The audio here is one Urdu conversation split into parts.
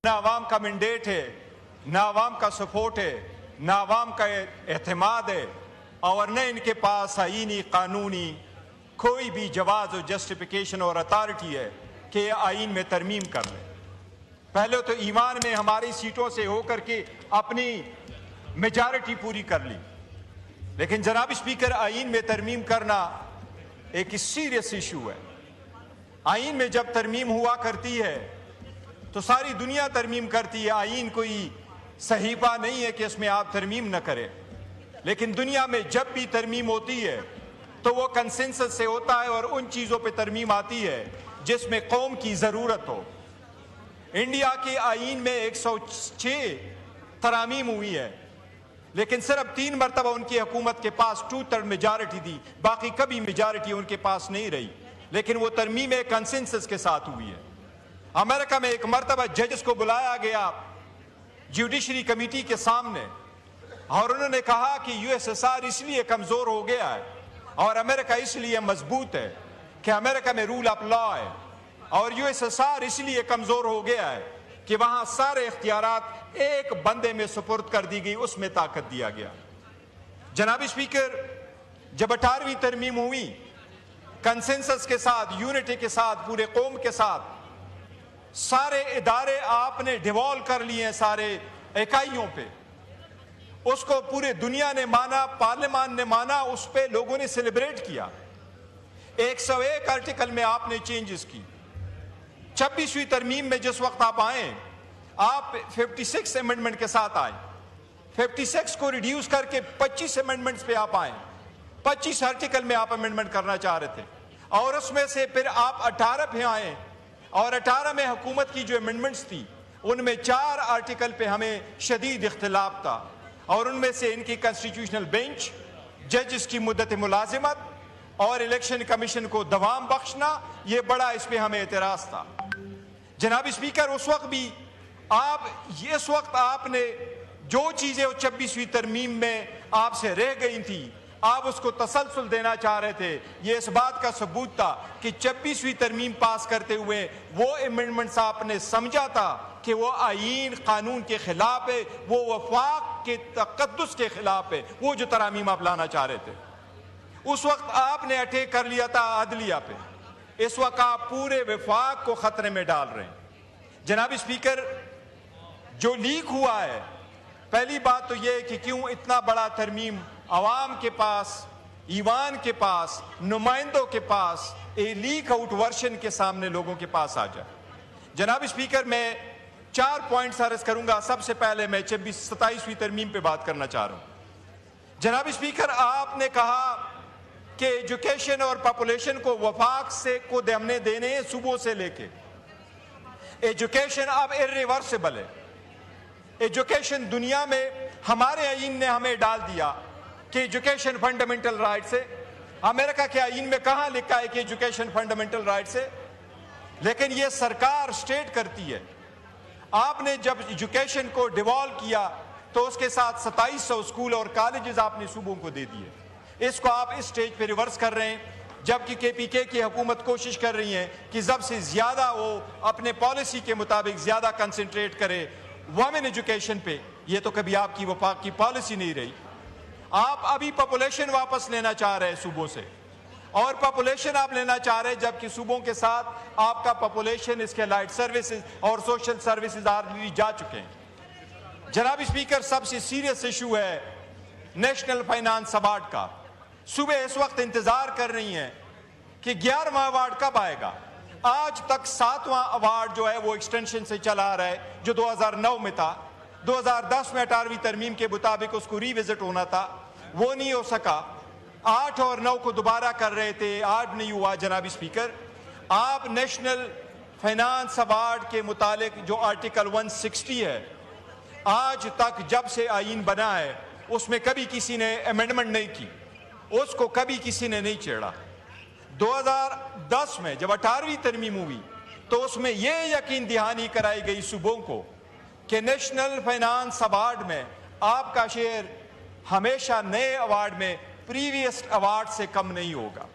نہ عوام کا مینڈیٹ ہے، نہ عوام کا سپورٹ ہے، نہ عوام کا اعتماد ہے، اور نہ ان کے پاس آئینی قانونی کوئی بھی جواز اور جسٹیفیکیشن اور اتھارٹی ہے کہ یہ آئین میں ترمیم کر لیں۔ پہلے تو ایوان میں ہماری سیٹوں سے ہو کر کے اپنی میجارٹی پوری کر لی، لیکن جناب اسپیکر آئین میں ترمیم کرنا ایک سیریس ایشو ہے۔ آئین میں جب ترمیم ہوا کرتی ہے تو ساری دنیا ترمیم کرتی ہے، آئین کوئی صحیفہ نہیں ہے کہ اس میں آپ ترمیم نہ کریں، لیکن دنیا میں جب بھی ترمیم ہوتی ہے تو وہ کنسنسس سے ہوتا ہے اور ان چیزوں پہ ترمیم آتی ہے جس میں قوم کی ضرورت ہو۔ انڈیا کے آئین میں 106 ترامیم ہوئی ہے، لیکن صرف 3 مرتبہ ان کی حکومت کے پاس 2/3 میجارٹی تھی، باقی کبھی میجارٹی ان کے پاس نہیں رہی، لیکن وہ ترمیم ایک کنسنسس کے ساتھ ہوئی ہے۔ امریکہ میں ایک مرتبہ ججز کو بلایا گیا جوڈیشری کمیٹی کے سامنے، اور انہوں نے کہا کہ یو ایس ایس آر اس لیے کمزور ہو گیا ہے اور امریکہ اس لیے مضبوط ہے کہ امریکہ میں رول آف لا ہے، اور یو ایس ایس آر اس لیے کمزور ہو گیا ہے کہ وہاں سارے اختیارات ایک بندے میں سپرد کر دی گئی، اس میں طاقت دیا گیا۔ جناب اسپیکر، جب 18ویں ترمیم ہوئی کنسنسس کے ساتھ، یونٹی کے ساتھ، پورے قوم کے ساتھ، سارے ادارے آپ نے ڈیوالو کر لیے ہیں سارے اکائیوں پہ، اس کو پورے دنیا نے مانا، پارلیمان نے مانا، اس پہ لوگوں نے سیلیبریٹ کیا۔ 101 آرٹیکل میں آپ نے چینجز کی۔ 26ویں ترمیم میں جس وقت آپ آئیں، آپ 56 امینڈمنٹ کے ساتھ آئیں، 56 کو ریڈیوس کر کے 25 امینڈمنٹس پہ آپ آئیں، 25 آرٹیکل میں آپ امینڈمنٹ کرنا چاہ رہے تھے، اور اس میں سے پھر آپ 18 پہ آئیں، اور 18 میں حکومت کی جو امینڈمنٹس تھی ان میں 4 آرٹیکل پہ ہمیں شدید اختلاف تھا، اور ان میں سے ان کی کنسٹیٹیوشنل بینچ، ججز کی مدت ملازمت اور الیکشن کمیشن کو دوام بخشنا، یہ بڑا اس پہ ہمیں اعتراض تھا۔ جناب اسپیکر، اس وقت آپ نے جو چیزیں 26ویں ترمیم میں آپ سے رہ گئی تھیں، آپ اس کو تسلسل دینا چاہ رہے تھے۔ یہ اس بات کا ثبوت تھا کہ 26ویں ترمیم پاس کرتے ہوئے وہ امینڈمنٹس آپ نے سمجھا تھا کہ وہ آئین قانون کے خلاف ہے، وہ وفاق کے تقدس کے خلاف ہے، وہ جو ترامیم آپ لانا چاہ رہے تھے۔ اس وقت آپ نے اٹیک کر لیا تھا عدلیہ پہ، اس وقت آپ پورے وفاق کو خطرے میں ڈال رہے ہیں۔ جناب اسپیکر، جو لیک ہوا ہے، پہلی بات تو یہ کہ کیوں اتنا بڑا ترمیم عوام کے پاس، ایوان کے پاس، نمائندوں کے پاس ایک لیک آؤٹ ورشن کے سامنے لوگوں کے پاس آ جائے۔ جناب اسپیکر، میں 4 پوائنٹس عرض کروں گا۔ سب سے پہلے میں 27ویں ترمیم پہ بات کرنا چاہ رہا ہوں۔ جناب اسپیکر، آپ نے کہا کہ ایجوکیشن اور پاپولیشن کو وفاق سے کو ہم نے دینے ہیں صوبوں سے لے کے۔ ایجوکیشن اب irreversible ہے۔ ایجوکیشن دنیا میں ہمارے آئین نے ہمیں ڈال دیا کہ ایجوکیشن فنڈامنٹل رائٹس ہے۔ امریکہ کے آئین میں کہاں لکھا ہے کہ ایجوکیشن فنڈامنٹل رائٹس ہے؟ لیکن یہ سرکار سٹیٹ کرتی ہے۔ آپ نے جب ایجوکیشن کو ڈیوالو کیا تو اس کے ساتھ 2700 اسکول اور کالجز آپ نے صوبوں کو دے دیے۔ اس کو آپ اس سٹیج پہ ریورس کر رہے ہیں، جبکہ KPK کی حکومت کوشش کر رہی ہے کہ زیادہ سے زیادہ وہ اپنے پالیسی کے مطابق زیادہ کنسنٹریٹ کرے وومن ایجوکیشن پہ۔ یہ تو کبھی آپ کی وفاق کی پالیسی نہیں رہی۔ آپ ابھی پاپولیشن واپس لینا چاہ رہے ہیں صوبوں سے، اور پاپولیشن آپ لینا چاہ رہے ہیں جبکہ صوبوں کے ساتھ آپ کا پاپولیشن، اس کے لائٹ سروسز اور سوشل سروسز آلریڈی جا چکے ہیں۔ جناب اسپیکر، سب سے سیریس ایشو ہے نیشنل فائنانس ایوارڈ کا۔ صوبے اس وقت انتظار کر رہی ہیں کہ 11واں ایوارڈ کب آئے گا۔ آج تک 7واں ایوارڈ جو ہے وہ ایکسٹینشن سے چلا آ رہا ہے، جو 2009 میں تھا۔ 2010 میں 18ویں ترمیم کے مطابق اس کو ری وزٹ ہونا تھا، وہ نہیں ہو سکا۔ 8 اور 9 کو دوبارہ کر رہے تھے، 8 نہیں ہوا۔ جناب اسپیکر، آپ نیشنل فائنانس ایوارڈ کے متعلق جو آرٹیکل 160 ہے، آج تک جب سے آئین بنا ہے اس میں کبھی کسی نے امینڈمنٹ نہیں کی، اس کو کبھی کسی نے نہیں چھیڑا۔ 2010 میں جب 18ویں ترمیم ہوئی تو اس میں یہ یقین دہانی کرائی گئی صوبوں کو کہ نیشنل فائنانس ایوارڈ میں آپ کا شیئر ہمیشہ نئے ایوارڈ میں پریویس ایوارڈ سے کم نہیں ہوگا۔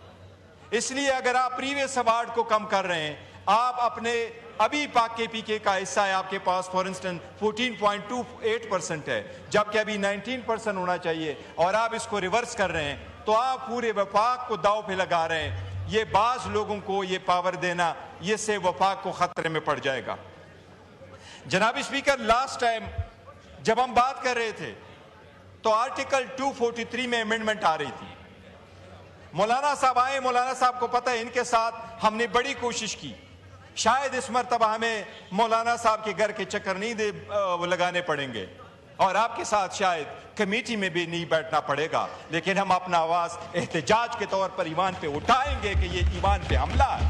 اس لیے اگر آپ پریویس ایوارڈ کو کم کر رہے ہیں، آپ اپنے ابھی پاک کے پی کے کا حصہ ہے آپ کے پاس فار انسٹنس 14.28% ہے، جبکہ ابھی 19% ہونا چاہیے، اور آپ اس کو ریورس کر رہے ہیں، تو آپ پورے وفاق کو داؤ پہ لگا رہے ہیں۔ یہ بعض لوگوں کو یہ پاور دینا، یہ سے وفاق کو خطرے میں پڑ جائے گا۔ جناب اسپیکر، لاسٹ ٹائم جب ہم بات کر رہے تھے تو آرٹیکل 243 میں امینڈمنٹ آ رہی تھی۔ مولانا صاحب آئے، مولانا صاحب کو پتہ ہے ان کے ساتھ ہم نے بڑی کوشش کی، شاید اس مرتبہ ہمیں مولانا صاحب کے گھر کے چکر نہیں لگانے پڑیں گے، اور آپ کے ساتھ شاید کمیٹی میں بھی نہیں بیٹھنا پڑے گا، لیکن ہم اپنا آواز احتجاج کے طور پر ایوان پہ اٹھائیں گے کہ یہ ایوان پہ حملہ ہے۔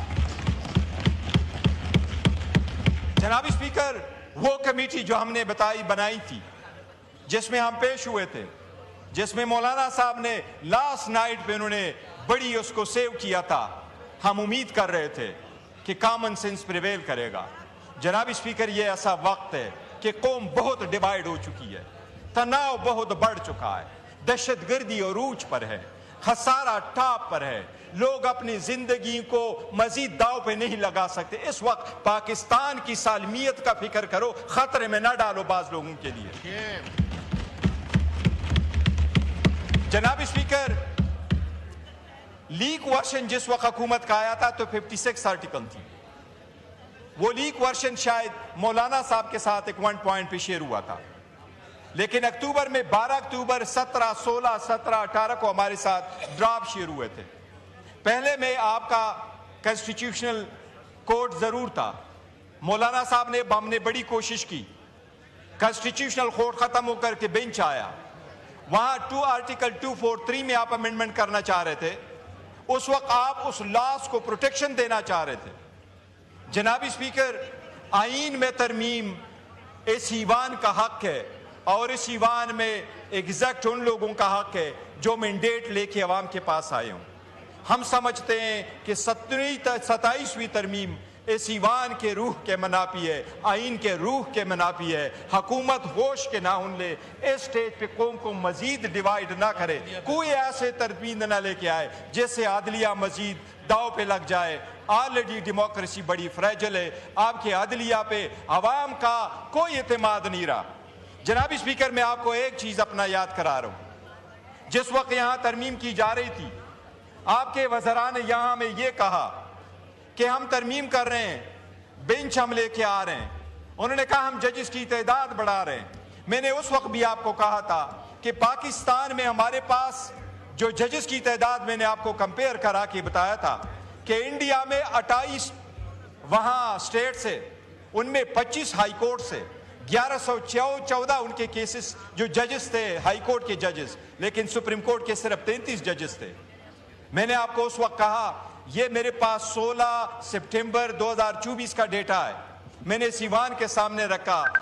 جناب اسپیکر، وہ کمیٹی جو ہم نے بنائی تھی، جس میں ہم پیش ہوئے تھے، جس میں مولانا صاحب نے لاسٹ نائٹ پہ انہوں نے بڑی اس کو سیو کیا تھا، ہم امید کر رہے تھے کہ کامن سینس پریویل کرے گا۔ جناب اسپیکر، یہ ایسا وقت ہے کہ قوم بہت ڈیوائیڈ ہو چکی ہے، تناؤ بہت بڑھ چکا ہے، دہشت گردی عروج پر ہے، خسارہ ٹاپ پر ہے، لوگ اپنی زندگی کو مزید داؤ پہ نہیں لگا سکتے۔ اس وقت پاکستان کی سالمیت کا فکر کرو، خطرے میں نہ ڈالو بعض لوگوں کے لیے۔ جناب اسپیکر، لیک ورشن جس وقت حکومت کا آیا تھا تو 56 آرٹیکل تھی، وہ لیک ورشن شاید مولانا صاحب کے ساتھ ایک 1 پوائنٹ پہ شیئر ہوا تھا، لیکن اکتوبر میں 12 اکتوبر 17 16 17 18 کو ہمارے ساتھ ڈراپ شیئر ہوئے تھے۔ پہلے میں آپ کا کنسٹیٹیوشنل کوڈ ضرور تھا، مولانا صاحب نے ہم نے بڑی کوشش کی، کنسٹیٹیوشنل کوڈ ختم ہو کر کے بینچ آیا، وہاں آرٹیکل 243 میں آپ امینڈمنٹ کرنا چاہ رہے تھے، اس وقت آپ اس لاس کو پروٹیکشن دینا چاہ رہے تھے۔ جناب اسپیکر، آئین میں ترمیم اس ایوان کا حق ہے، اور اس ایوان میں ایگزیکٹ ان لوگوں کا حق ہے جو مینڈیٹ لے کے عوام کے پاس آئے ہوں۔ ہم سمجھتے ہیں کہ 27ویں ترمیم اس ایوان کے روح کے منافی ہے، آئین کے روح کے منافی ہے۔ حکومت ہوش کے ناخن لے، اس سٹیج پہ قوم کو مزید ڈیوائیڈ نہ کرے، کوئی ایسے ترمیم نہ لے کے آئے جس سے عدلیہ مزید داؤ پہ لگ جائے۔ آلریڈی ڈیموکریسی بڑی فریجل ہے، آپ کے عدلیہ پہ عوام کا کوئی اعتماد نہیں رہا۔ جناب اسپیکر، میں آپ کو ایک چیز اپنا یاد کرا رہا ہوں، جس وقت یہاں ترمیم کی جا رہی تھی، آپ کے وزراء نے یہاں میں یہ کہا کہ ہم ترمیم کر رہے ہیں، بینچ ہم لے کے آ رہے ہیں، انہوں نے کہا ہم ججز کی تعداد بڑھا رہے ہیں۔ میں نے اس وقت بھی آپ کو کہا تھا کہ پاکستان میں ہمارے پاس جو ججز کی تعداد، میں نے آپ کو کمپیئر کرا کے بتایا تھا کہ انڈیا میں 28 وہاں سٹیٹ سے، ان میں 25 ہائی کورٹ سے، 1114 ان کے کیسز جو ججز تھے ہائی کورٹ کے ججز، لیکن سپریم کورٹ کے صرف 33 ججز تھے۔ میں نے آپ کو اس وقت کہا، یہ میرے پاس 16 سپٹمبر 2024 کا ڈیٹا ہے، میں نے اس ایوان کے سامنے رکھا۔